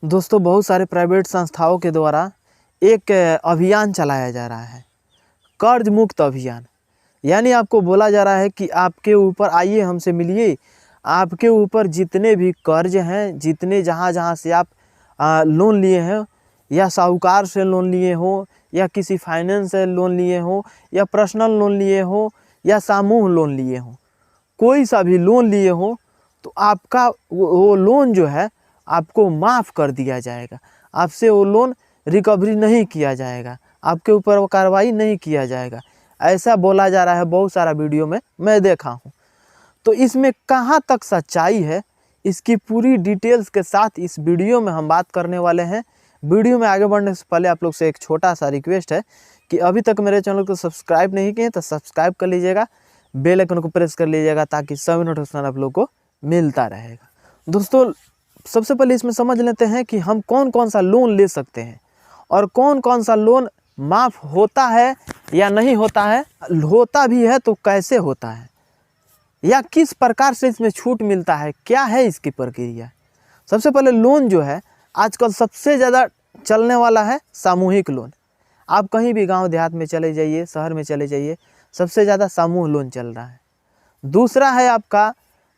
दोस्तों, बहुत सारे प्राइवेट संस्थाओं के द्वारा एक अभियान चलाया जा रहा है, कर्ज मुक्त अभियान। यानी आपको बोला जा रहा है कि आपके ऊपर आइए, हमसे मिलिए, आपके ऊपर जितने भी कर्ज हैं, जितने जहाँ से आप लोन लिए हैं, या साहूकार से लोन लिए हो, या किसी फाइनेंस से लोन लिए हो, या पर्सनल लोन लिए हो, या समूह लोन लिए हो, कोई सा भी लोन लिए हो, तो आपका वो लोन जो है आपको माफ़ कर दिया जाएगा। आपसे वो लोन रिकवरी नहीं किया जाएगा, आपके ऊपर वो कार्रवाई नहीं किया जाएगा, ऐसा बोला जा रहा है। बहुत सारा वीडियो में मैं देखा हूँ। तो इसमें कहाँ तक सच्चाई है, इसकी पूरी डिटेल्स के साथ इस वीडियो में हम बात करने वाले हैं। वीडियो में आगे बढ़ने से पहले आप लोग से एक छोटा सा रिक्वेस्ट है कि अभी तक मेरे चैनल को सब्सक्राइब नहीं किए तो सब्सक्राइब कर लीजिएगा, बेल आइकन को प्रेस कर लीजिएगा ताकि सभी नोटिफिकेशन आप लोग को मिलता रहेगा। दोस्तों, सबसे पहले इसमें समझ लेते हैं कि हम कौन कौन सा लोन ले सकते हैं और कौन कौन सा लोन माफ़ होता है या नहीं होता है, होता भी है तो कैसे होता है, या किस प्रकार से इसमें छूट मिलता है, क्या है इसकी प्रक्रिया। सबसे पहले लोन जो है आजकल सबसे ज़्यादा चलने वाला है सामूहिक लोन। आप कहीं भी गांव देहात में चले जाइए, शहर में चले जाइए, सबसे ज़्यादा समूह लोन चल रहा है। दूसरा है आपका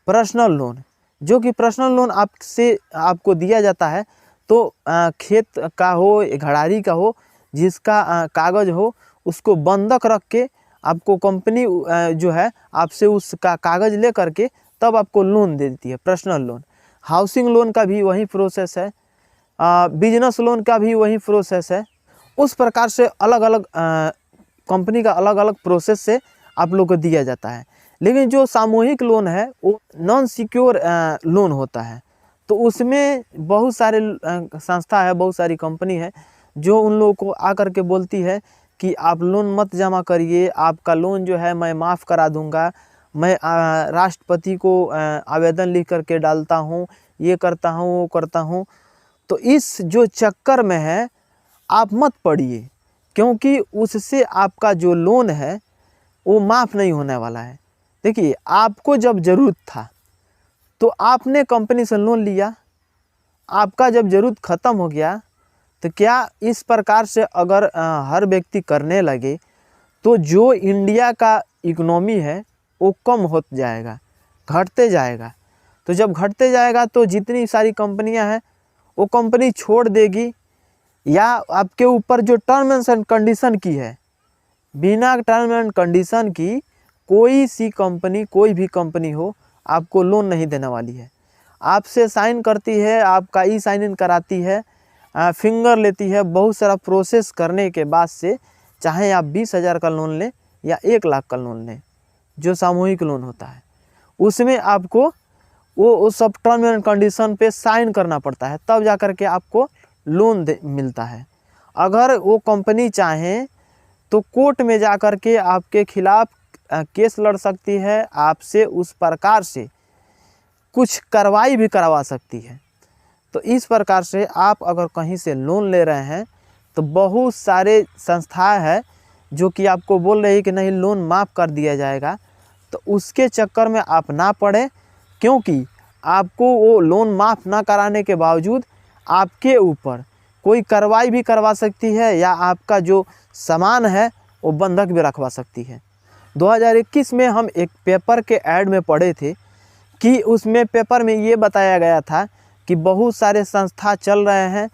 पर्सनल लोन, जो कि पर्सनल लोन आपको दिया जाता है तो खेत का हो, घरारी का हो, जिसका कागज़ हो, उसको बंधक रख के आपको कंपनी जो है आपसे उसका कागज़ ले करके तब आपको लोन दे देती है, पर्सनल लोन। हाउसिंग लोन का भी वही प्रोसेस है, बिजनेस लोन का भी वही प्रोसेस है। उस प्रकार से अलग अलग कंपनी का अलग अलग प्रोसेस से आप लोग को दिया जाता है। लेकिन जो सामूहिक लोन है वो नॉन सिक्योर लोन होता है, तो उसमें बहुत सारे संस्था है, बहुत सारी कंपनी है जो उन लोगों को आकर के बोलती है कि आप लोन मत जमा करिए, आपका लोन जो है मैं माफ़ करा दूंगा, मैं राष्ट्रपति को आवेदन लिख करके डालता हूँ, ये करता हूँ, वो करता हूँ। तो इस जो चक्कर में है आप मत पड़िए, क्योंकि उससे आपका जो लोन है वो माफ़ नहीं होने वाला है। देखिए, आपको जब ज़रूरत था तो आपने कंपनी से लोन लिया, आपका जब ज़रूरत ख़त्म हो गया तो क्या इस प्रकार से अगर हर व्यक्ति करने लगे तो जो इंडिया का इकोनॉमी है वो कम हो जाएगा, घटते जाएगा। तो जब घटते जाएगा तो जितनी सारी कंपनियां हैं वो कंपनी छोड़ देगी, या आपके ऊपर जो टर्म्स एंड कंडीशन की है, बिना टर्म एंड कंडीशन की कोई सी कंपनी, कोई भी कंपनी हो, आपको लोन नहीं देने वाली है। आपसे साइन करती है, आपका ई साइन इन कराती है, फिंगर लेती है, बहुत सारा प्रोसेस करने के बाद से चाहे आप 20,000 का लोन लें या 1 लाख का लोन लें, जो सामूहिक लोन होता है उसमें आपको वो सब टर्म एंड कंडीशन पे साइन करना पड़ता है, तब जा कर के आपको लोन मिलता है। अगर वो कंपनी चाहे तो कोर्ट में जा कर के आपके खिलाफ केस लड़ सकती है, आपसे उस प्रकार से कुछ कार्रवाई भी करवा सकती है। तो इस प्रकार से आप अगर कहीं से लोन ले रहे हैं तो बहुत सारे संस्थाएं हैं जो कि आपको बोल रही है कि नहीं लोन माफ़ कर दिया जाएगा, तो उसके चक्कर में आप ना पड़े, क्योंकि आपको वो लोन माफ़ ना कराने के बावजूद आपके ऊपर कोई कार्रवाई भी करवा सकती है, या आपका जो सामान है वो बंधक भी रखवा सकती है। 2021 में हम एक पेपर के ऐड में पढ़े थे कि उसमें पेपर में ये बताया गया था कि बहुत सारे संस्था चल रहे हैं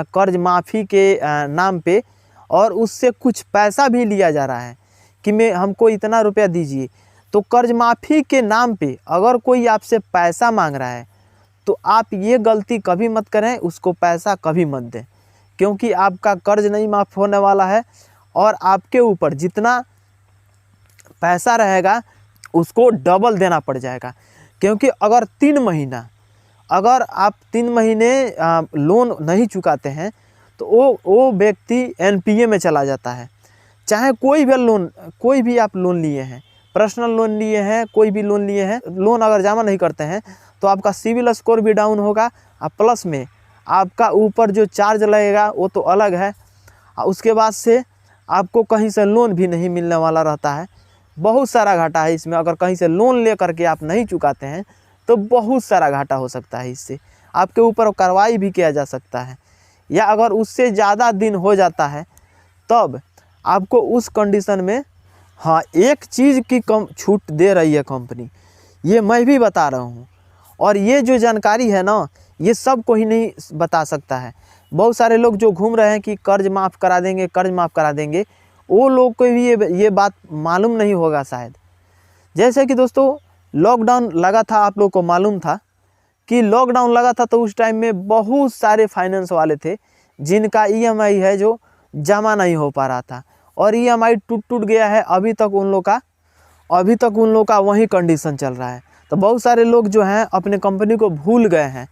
कर्ज माफ़ी के नाम पे, और उससे कुछ पैसा भी लिया जा रहा है कि हमको इतना रुपया दीजिए। तो कर्ज माफ़ी के नाम पे अगर कोई आपसे पैसा मांग रहा है तो आप ये गलती कभी मत करें, उसको पैसा कभी मत दें, क्योंकि आपका कर्ज नहीं माफ़ होने वाला है और आपके ऊपर जितना पैसा रहेगा उसको डबल देना पड़ जाएगा। क्योंकि अगर 3 महीना अगर आप 3 महीने लोन नहीं चुकाते हैं तो वो व्यक्ति एनपीए में चला जाता है। चाहे कोई भी आप लोन लिए हैं, पर्सनल लोन लिए हैं, कोई भी लोन लिए हैं, लोन अगर जमा नहीं करते हैं तो आपका सिविल स्कोर भी डाउन होगा, प्लस में आपका ऊपर जो चार्ज लगेगा वो तो अलग है। उसके बाद से आपको कहीं से लोन भी नहीं मिलने वाला रहता है। बहुत सारा घाटा है इसमें। अगर कहीं से लोन ले करके आप नहीं चुकाते हैं तो बहुत सारा घाटा हो सकता है इससे। आपके ऊपर कार्रवाई भी किया जा सकता है। या अगर उससे ज़्यादा दिन हो जाता है तब आपको उस कंडीशन में हाँ एक चीज़ की कम छूट दे रही है कंपनी, ये मैं भी बता रहा हूँ। और ये जो जानकारी है ना, ये सब कोई नहीं बता सकता है। बहुत सारे लोग जो घूम रहे हैं कि कर्ज माफ़ करा देंगे, कर्ज माफ़ करा देंगे, वो लोग को भी ये बात मालूम नहीं होगा शायद। जैसे कि दोस्तों लॉकडाउन लगा था, आप लोग को मालूम था कि लॉकडाउन लगा था तो उस टाइम में बहुत सारे फाइनेंस वाले थे जिनका ईएमआई है जो जमा नहीं हो पा रहा था, और ईएमआई टूट गया है। अभी तक उन लोग का वही कंडीशन चल रहा है। तो बहुत सारे लोग जो हैं अपने कंपनी को भूल गए हैं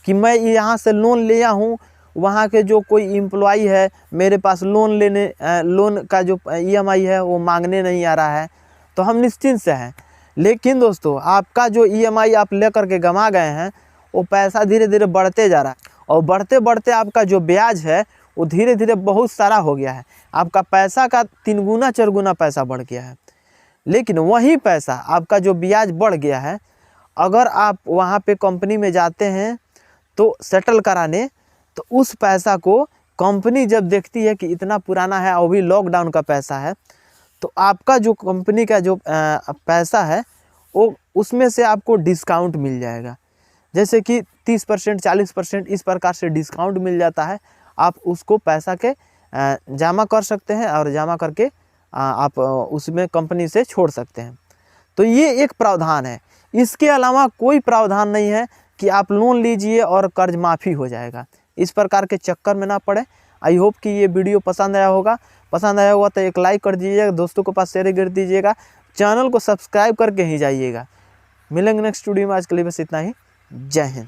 कि मैं यहाँ से लोन लिया हूँ, वहाँ के जो कोई एम्प्लॉई है मेरे पास लोन का जो ईएमआई है वो मांगने नहीं आ रहा है, तो हम निश्चिंत से हैं। लेकिन दोस्तों आपका जो ईएमआई आप लेकर के गंवा गए हैं वो पैसा धीरे धीरे बढ़ते जा रहा है, और बढ़ते बढ़ते आपका जो ब्याज है वो धीरे धीरे बहुत सारा हो गया है। आपका पैसा का 3 गुना 4 गुना पैसा बढ़ गया है। लेकिन वही पैसा आपका जो ब्याज बढ़ गया है, अगर आप वहाँ पे कंपनी में जाते हैं तो सेटल कराने, तो उस पैसा को कंपनी जब देखती है कि इतना पुराना है और भी लॉकडाउन का पैसा है, तो आपका जो कंपनी का जो पैसा है वो उसमें से आपको डिस्काउंट मिल जाएगा। जैसे कि 30% 40% इस प्रकार से डिस्काउंट मिल जाता है। आप उसको पैसा के जमा कर सकते हैं और जमा करके आप उसमें कंपनी से छोड़ सकते हैं। तो ये एक प्रावधान है, इसके अलावा कोई प्रावधान नहीं है कि आप लोन लीजिए और कर्ज माफ़ी हो जाएगा। इस प्रकार के चक्कर में ना पड़े। आई होप कि ये वीडियो पसंद आया होगा तो एक लाइक कर दीजिएगा, दोस्तों के पास शेयर कर दीजिएगा, चैनल को सब्सक्राइब करके ही जाइएगा। मिलेंगे नेक्स्ट वीडियो में। आज के लिए बस इतना ही। जय हिंद।